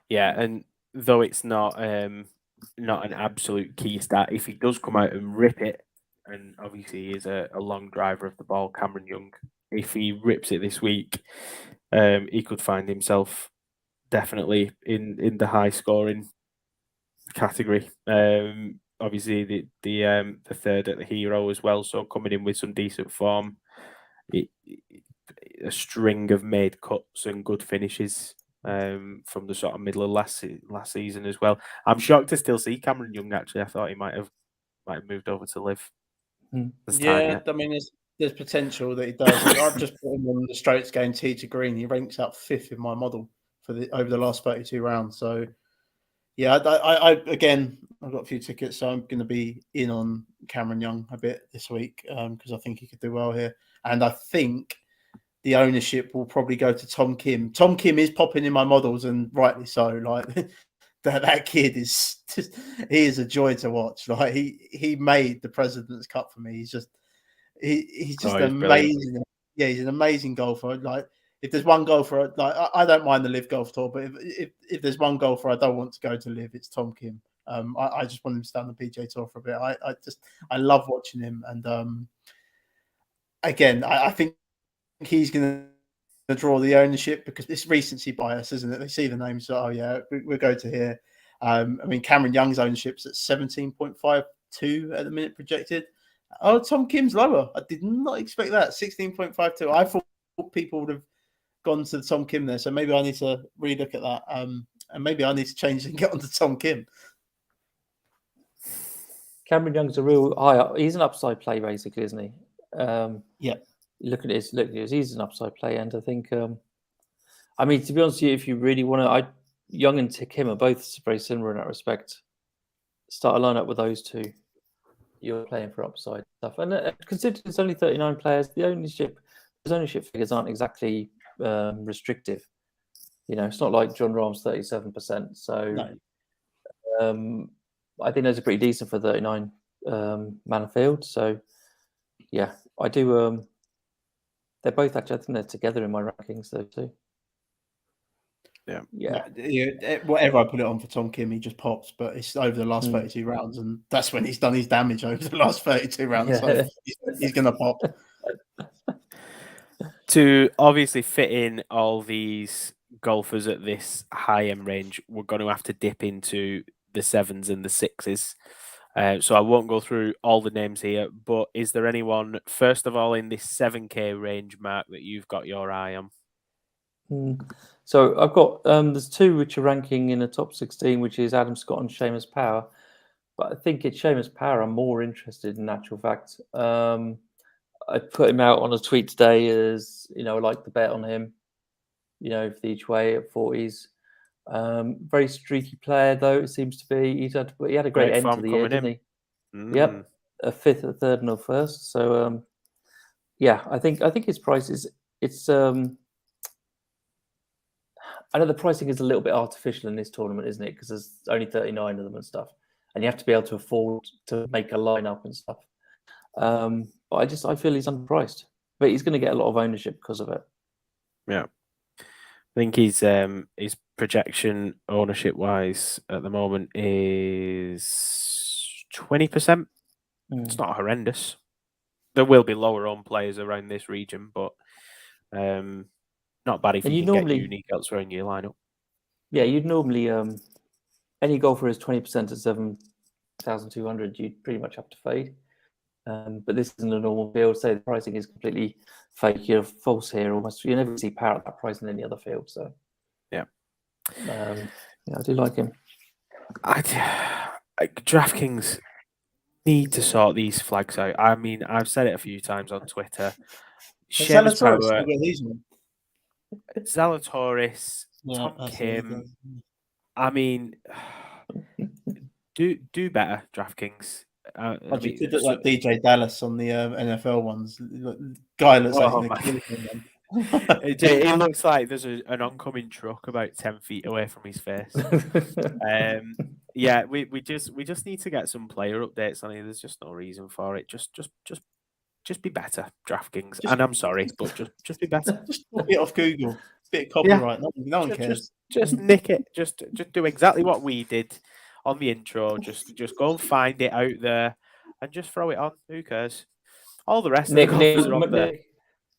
Yeah, and though it's not an absolute key stat, if he does come out and rip it, and obviously he is a long driver of the ball, Cameron Young, if he rips it this week, he could find himself definitely in the high scoring category. Obviously the third at the Hero as well, so coming in with some decent form, a string of made cuts and good finishes from the sort of middle of last season as well. I'm shocked to still see Cameron Young. Actually, I thought he might have moved over to live. Yeah, I mean, there's potential that he does. I've just put him on the straights game tee to green. He ranks up 5th in my model for over the last 32 rounds. So, yeah, I again, I've got a few tickets, so I'm going to be in on Cameron Young a bit this week because I think he could do well here, and I think the ownership will probably go to Tom Kim. Tom Kim is popping in my models, and rightly so. Like that kid is he is a joy to watch. Like he made the President's Cup for me. He's just he's amazing. Brilliant. Yeah, he's an amazing golfer. Like if there's one golfer, like I don't mind the Live Golf Tour, but if there's one golfer I don't want to go to Live, it's Tom Kim. I just want him to stay on the PGA Tour for a bit. I love watching him, and again, I think he's going to draw the ownership because it's recency bias, isn't it? They see the names, so, oh yeah, we'll go to here. I mean, Cameron Young's ownership's at 17.52 at the minute projected. Oh, Tom Kim's lower. I did not expect that. 16.52. I thought people would have gone to Tom Kim there, so maybe I need to relook at that. And maybe I need to change and get onto Tom Kim. Cameron Young's a real high. He's an upside play, basically, isn't he? Yeah. Look at his. He's an upside play, and I think. I mean, to be honest with you, if you really want to, Young and Kim are both very similar in that respect. Start a lineup with those two. You're playing for upside stuff, and considering it's only 39 players, those ownership figures aren't exactly restrictive. You know, it's not like John Rahm's 37%. So, no. I think those are pretty decent for 39 man field. So, yeah, I do. They're both actually, I think they're together in my rankings, though, too. Yeah. Whatever I put it on for Tom Kim, he just pops, but it's over the last 32 rounds, and that's when he's done his damage over the last 32 rounds. Yeah. So he's going to pop. To obviously fit in all these golfers at this high end range, we're going to have to dip into the 7s and the 6s. So I won't go through all the names here, but is there anyone, first of all, in this 7K range, Mark, that you've got your eye on? So I've got, there's two which are ranking in the top 16, which is Adam Scott and Seamus Power. But I think it's Seamus Power I'm more interested in actual fact. I put him out on a tweet today as, I like the bet on him, for the each way at 40s. Very streaky player, though, it seems to be. He had a great end to the year, didn't he? Yep, a 5th, a 3rd, and a 1st. So, yeah, I think his price is, I know the pricing is a little bit artificial in this tournament, isn't it? Because there's only 39 of them and stuff. And you have to be able to afford to make a lineup and stuff. But I feel he's underpriced. But he's going to get a lot of ownership because of it. Yeah. I think his projection ownership-wise at the moment is 20%. It's not horrendous. There will be lower-owned players around this region, but... not bad if you can get unique elsewhere in your lineup. Yeah, you'd normally any golfer is 20% at 7,200. You'd pretty much have to fade. But this isn't a normal field, so the pricing is completely fake. You're false here almost. You never see Power at that price in any other field. So yeah, I do like him. DraftKings need to sort these flags out. I mean, I've said it a few times on Twitter. Seamus Power. Zalatoris, Yeah, Tom that's what he Kim. does. I mean, do better, DraftKings. I But you mean, could look like DJ Dallas on the NFL ones. Guy looks like oh he's my going to kill him. it looks like there's an oncoming truck about 10 feet away from his face. Yeah, we just need to get some player updates on it. There's just no reason for it. Just be better, DraftKings. And I'm sorry, but just be better. Just copy it off Google. Bit of Yeah. copyright. No one cares. Just nick it. Just do exactly what we did on the intro. Just go and find it out there and just throw it on. Who cares? All the rest of the golfers are up there. Nick,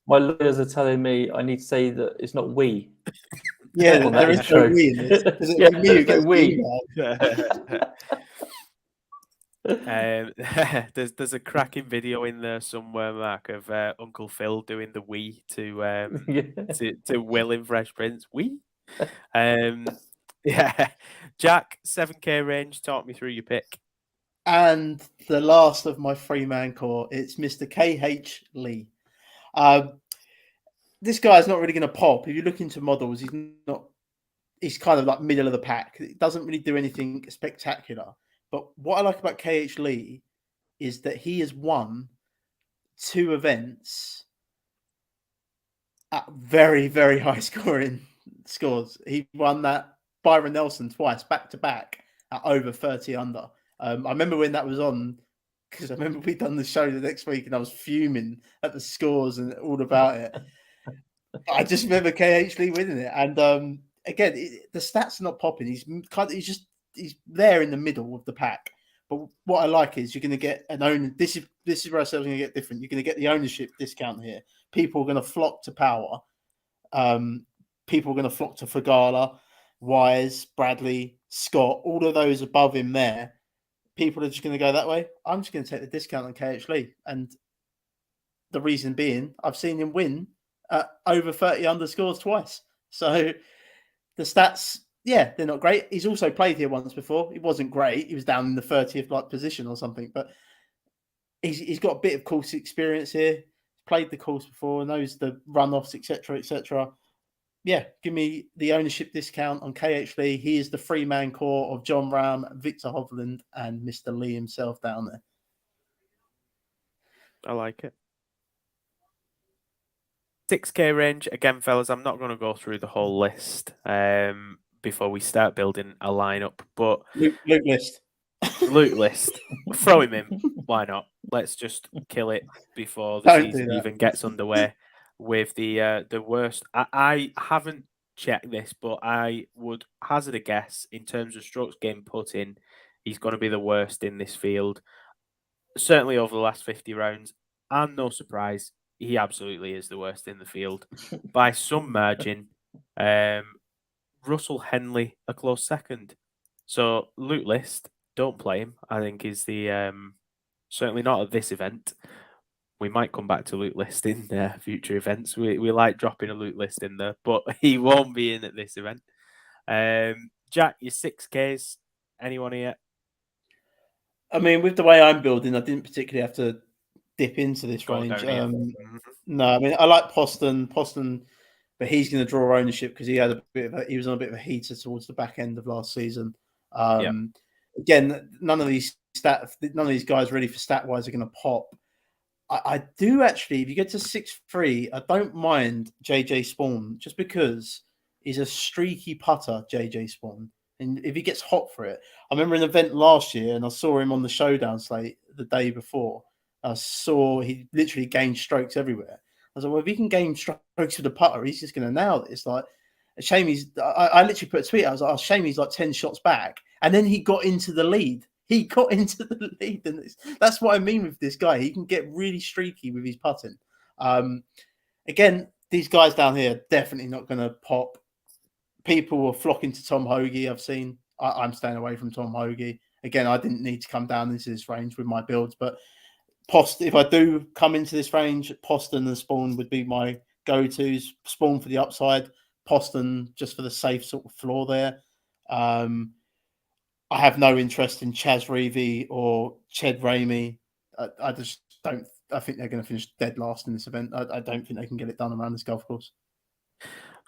my lawyers are telling me I need to say that it's not we. Yeah, on there that is no intro. we in this. Because Yeah, me who there's no gets we. the There's a cracking video in there somewhere, Mark, of Uncle Phil doing the "we" to Will in Fresh Prince. We, yeah, Jack, 7K range. Talk me through your pick. And the last of my three-man core, it's Mr. KH Lee. This guy's not really going to pop. If you look into models, he's not. He's kind of like middle of the pack. It doesn't really do anything spectacular. But what I like about KH Lee is that he has won 2 events at very, very high scoring scores. He won that Byron Nelson twice, back to back, at over 30 under. I remember when that was on, because I remember we'd done the show the next week and I was fuming at the scores and all about it. I just remember KH Lee winning it. And again, the stats are not popping. He's there in the middle of the pack. But what I like is you're going to get an own. This is where ourselves going to get different. You're going to get the ownership discount here. People are going to flock to Power. People are going to flock to Fagala, Wise, Bradley, Scott. All of those above him there. People are just going to go that way. I'm just going to take the discount on KH Lee, and the reason being, I've seen him win at over 30 underscores twice. So the stats, yeah, they're not great. He's also played here once before. It wasn't great. He was down in the 30th position or something, but he's got a bit of course experience here. He's played the course before, knows the runoffs, etc., etc. Yeah, give me the ownership discount on KH Lee. He is the 3-man core of John Ram, Victor Hovland, and Mr. Lee himself down there. I like it. 6K range. Again, fellas, I'm not going to go through the whole list before we start building a lineup, but Luke List. Luke List. Throw him in. Why not? Let's just kill it before the season even gets underway with the worst. I haven't checked this, but I would hazard a guess in terms of strokes game put in, he's going to be the worst in this field. Certainly over the last 50 rounds, and no surprise, he absolutely is the worst in the field by some margin. Russell Henley a close second. So Luke List, don't play him. I think is the certainly not at this event. We might come back to Luke List in future events. We like dropping a Luke List in there, but he won't be in at this event. Jack, your 6Ks. Anyone here? I mean, with the way I'm building, I didn't particularly have to dip into this range. No, I mean, I like Poston, but he's going to draw ownership because he was on a bit of a heater towards the back end of last season. Again, none of these guys really for stat wise are going to pop. I do actually, if you get to 6-3, I don't mind JJ Spawn just because he's a streaky putter, JJ Spawn. And if he gets hot for it, I remember an event last year and I saw him on the showdown slate the day before. I saw he literally gained strokes everywhere. I was like, well, if he can gain strokes with the putter, he's just going to nail it. It's like a shame I literally put a tweet. I was like, oh, shame he's like 10 shots back. And then he got into the lead. And that's what I mean with this guy. He can get really streaky with his putting. Again, these guys down here are definitely not going to pop. People are flocking to Tom Hoagie. I've seen. I'm staying away from Tom Hoagie. Again, I didn't need to come down into this range with my builds, but if I do come into this range, Poston and Spawn would be my go-tos. Spawn for the upside, Poston just for the safe sort of floor there. I have no interest in Chaz Reavy or Ched Ramey. I just don't. I think they're going to finish dead last in this event. I don't think they can get it done around this golf course.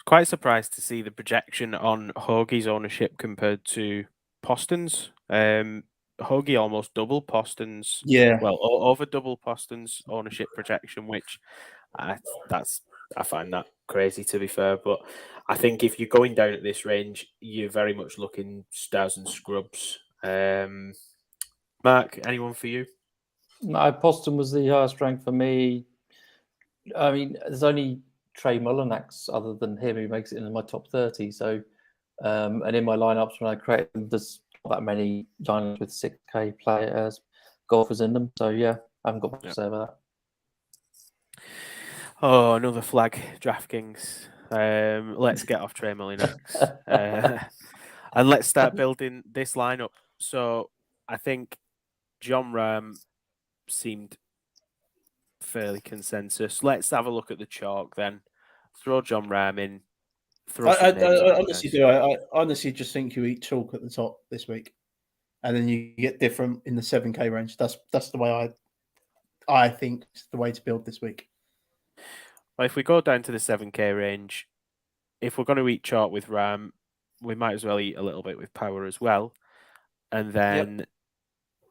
Quite surprised to see the projection on Hoagie's ownership compared to Poston's. Hoagie almost double Poston's. Yeah. Well, over double Poston's ownership projection, which I find that crazy, to be fair. But I think if you're going down at this range, you're very much looking stars and scrubs. Mark, anyone for you? No, Poston was the highest rank for me. I mean, there's only Trey Mullinax other than him who makes it into my top 30. So, and in my lineups when I create them, there's not that many lineups with 6K players, golfers in them. So yeah, I haven't got much to say about that. Oh, another flag, DraftKings. Let's get off Trey Mullinax. And let's start building this lineup. So I think John Rahm seemed fairly consensus. Let's have a look at the chalk then. Throw John Rahm in. I honestly do. I honestly just think you eat chalk at the top this week, and then you get different in the 7K range. That's the way I think it's the way to build this week. Well, if we go down to the 7K range, if we're going to eat chalk with Rahm, we might as well eat a little bit with power as well, and then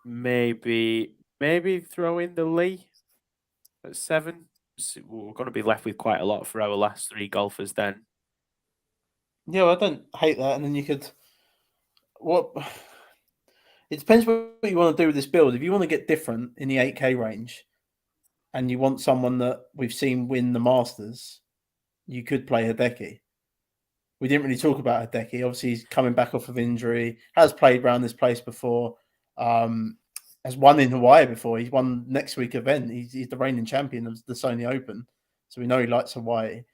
maybe throw in the Lee at 7. So we're going to be left with quite a lot for our last 3 golfers then. Yeah, well, I don't hate that. And then you could it depends what you want to do with this build. If you want to get different in the 8K range and you want someone that we've seen win the Masters, you could play Hideki. We didn't really talk about Hideki. Obviously, he's coming back off of injury, has played around this place before, has won in Hawaii before. He's won next week event. He's the reigning champion of the Sony Open. So we know he likes Hawaii.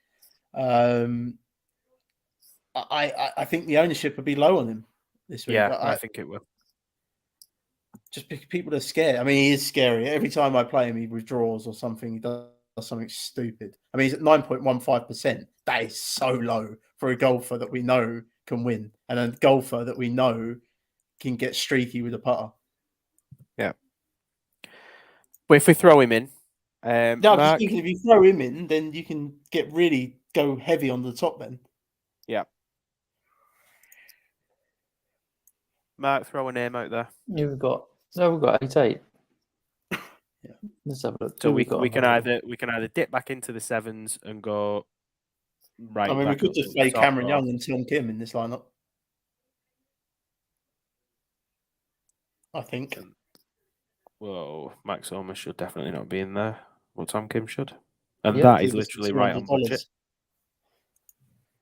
I think the ownership would be low on him this week. Yeah, I think it will. Just because people are scared. I mean, he is scary. Every time I play him, he withdraws or something. He does something stupid. I mean, he's at 9.15%. That is so low for a golfer that we know can win, and a golfer that we know can get streaky with a putter. Yeah. But if we throw him in, I'm just thinking if you throw him in, then you can go heavy on the top then. Yeah. Mark, throw a name out there. Yeah, we've got 8-8. Yeah. Let's have a look. So we can either dip back into the 7s and go right. I mean, we back could up just to play the top, Cameron or- Young and Tom Kim in this lineup. I think. Whoa, Max Homa should definitely not be in there. Well, Tom Kim should. And Yeah, that is It was literally right on $200. budget.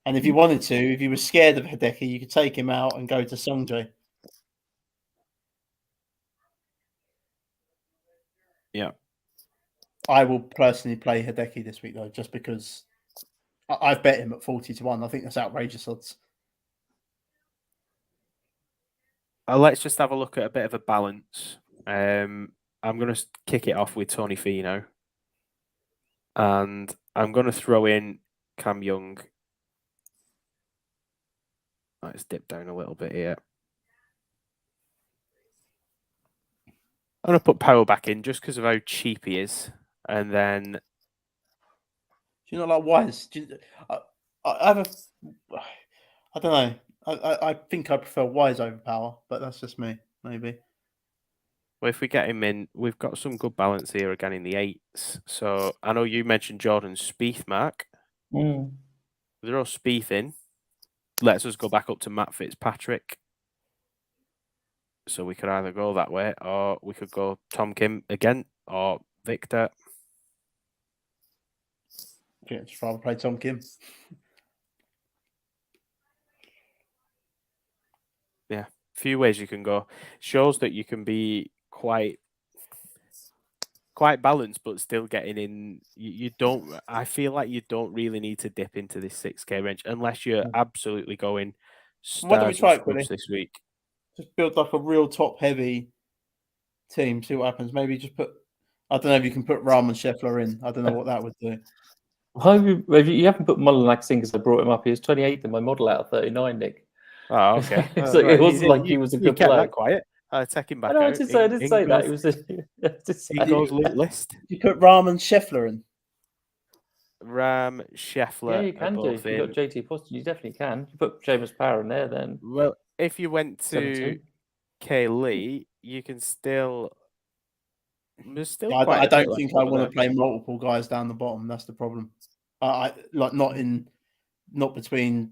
And if you wanted to, if you were scared of Hideki, you could take him out and go to Sungjae. Yeah. I will personally play Hideki this week, though, just because I've bet him at 40-1. I think that's outrageous odds. Let's just have a look at a bit of a balance. I'm going to kick it off with Tony Finau. And I'm going to throw in Cam Young. Let's dip down a little bit here. I'm going to put Powell back in just because of how cheap he is. And then... Do you not like Wise? I don't know. I think I prefer Wise over Power, but that's just me, maybe. Well, if we get him in, we've got some good balance here again in the 8s. So I know you mentioned Jordan Spieth, Mark. Throw Spieth in. Lets us go back up to Matt Fitzpatrick. So we could either go that way, or we could go Tom Kim again, or Victor. Yeah, just rather play Tom Kim. Yeah, few ways you can go. Shows that you can be quite balanced, but still getting in. You don't. I feel like you don't really need to dip into this 6K range unless you're absolutely going What do we stars try, and scrubs Quilly? this week. Just build like a real top-heavy team. See what happens. Maybe just put. I don't know if you can put Rahm and Scheffler in. I don't know what that would do. You haven't put Mullinax in because I brought him up. He was 28th in my model out of 39, Nick. Oh, okay. So it wasn't like he was a You good kept player. that quiet. Take him back I know, I out. did say that. It was He goes list. You put Rahm and Scheffler in. Ram, Yeah, Scheffler you are can do. both If you've got in. JT Poston, you definitely can. You put Seamus Power in there, then Well, if you went to 7-2. K Lee, you can still. There's still Yeah, quite I a bit don't left think I over want there. to play multiple guys down the bottom. That's the problem. I like not between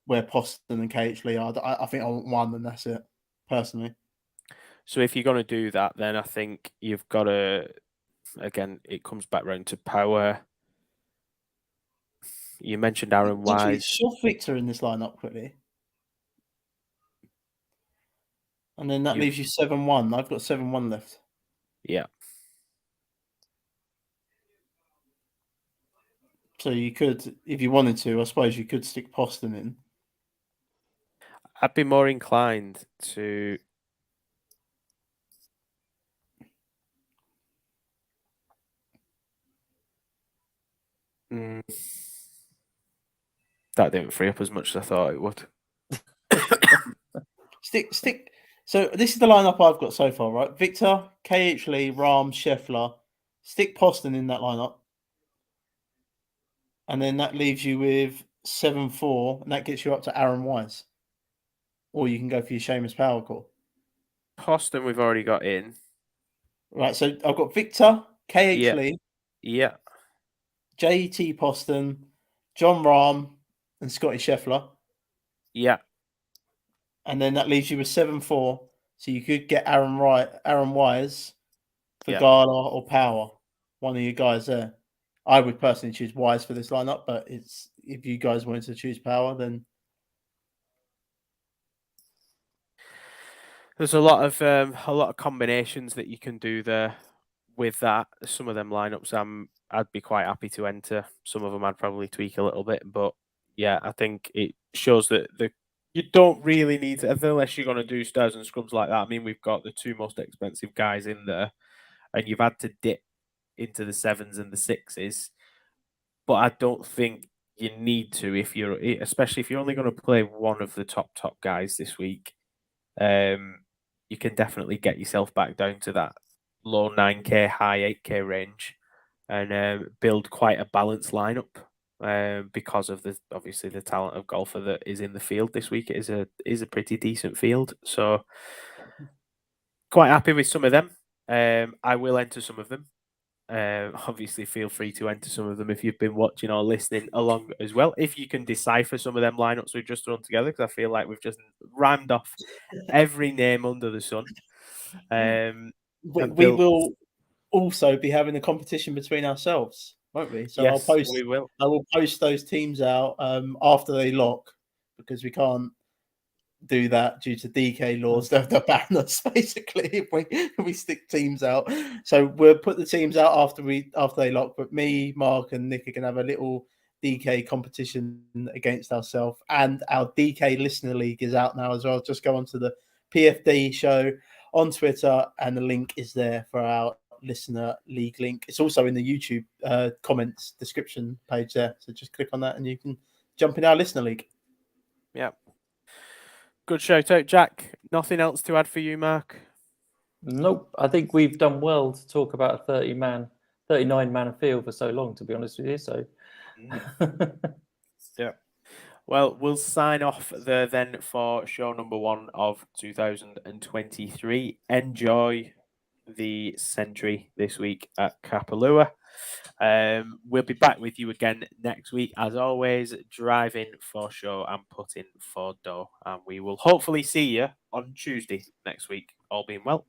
where Poston and KH Lee are. I think I want one, and that's it. Personally, So if you're going to do that, then I think you've got to. Again, it comes back round to power. You mentioned Aaron actually, Wise. shove Victor in this lineup quickly, and then that You- leaves you 7-1. I've got 7-1 left. Yeah. So you could, if you wanted to, I suppose you could stick Poston in. I'd be more inclined to. That didn't free up as much as I thought it would. Stick. So this is the lineup I've got so far, right? Victor, KH Lee, Rahm, Scheffler. Stick Poston in that lineup. And then that leaves you with 7-4, and that gets you up to Aaron Wise. Or you can go for your Seamus Power call. Poston, we've already got in. Right, so I've got Victor, KH Yeah. Lee, Yeah. JT Poston, John Rahm, and Scotty Scheffler. Yeah. And then that leaves you with 7-4. So you could get Aaron Wise for Yeah. Gala or Power. One of you guys there. I would personally choose Wise for this lineup, but it's if you guys wanted to choose Power, then There's a lot of combinations that you can do there with that. Some of them lineups I'd be quite happy to enter. Some of them I'd probably tweak a little bit, but yeah, I think it shows that you don't really need to, unless you're going to do stars and scrubs like that. I mean, we've got the two most expensive guys in there, and you've had to dip into the 7s and the 6s. But I don't think you need to especially if you're only going to play one of the top guys this week. You can definitely get yourself back down to that low 9K, high 8K range, and build quite a balanced lineup. Because of obviously the talent of golfer that is in the field this week. It is a pretty decent field, so quite happy with some of them. I will enter some of them. Obviously, feel free to enter some of them if you've been watching or listening along as well. If you can decipher some of them lineups we've just thrown together, because I feel like we've just rhymed off every name under the sun. we will also be having a competition between ourselves, won't we? So yes, we will. I will post those teams out after they lock, because we can't do that due to DK laws. They'll ban us basically if we stick teams out. So we'll put the teams out after they lock. But me, Mark, and Nick are gonna have a little DK competition against ourselves, and our DK listener league is out now as well. Just go onto the PFD show on Twitter, and the link is there for our listener league link. It's also in the YouTube comments description page there. So just click on that, and you can jump in our listener league. Yeah. Good shout out, Jack. Nothing else to add for you, Mark? Nope. I think we've done well to talk about a 39-man field for so long, to be honest with you. So, yeah. Well, we'll sign off there then for show number 1 of 2023. Enjoy the Century this week at Kapalua. We'll be back with you again next week, as always, driving for show and putting for dough. And we will hopefully see you on Tuesday next week, all being well.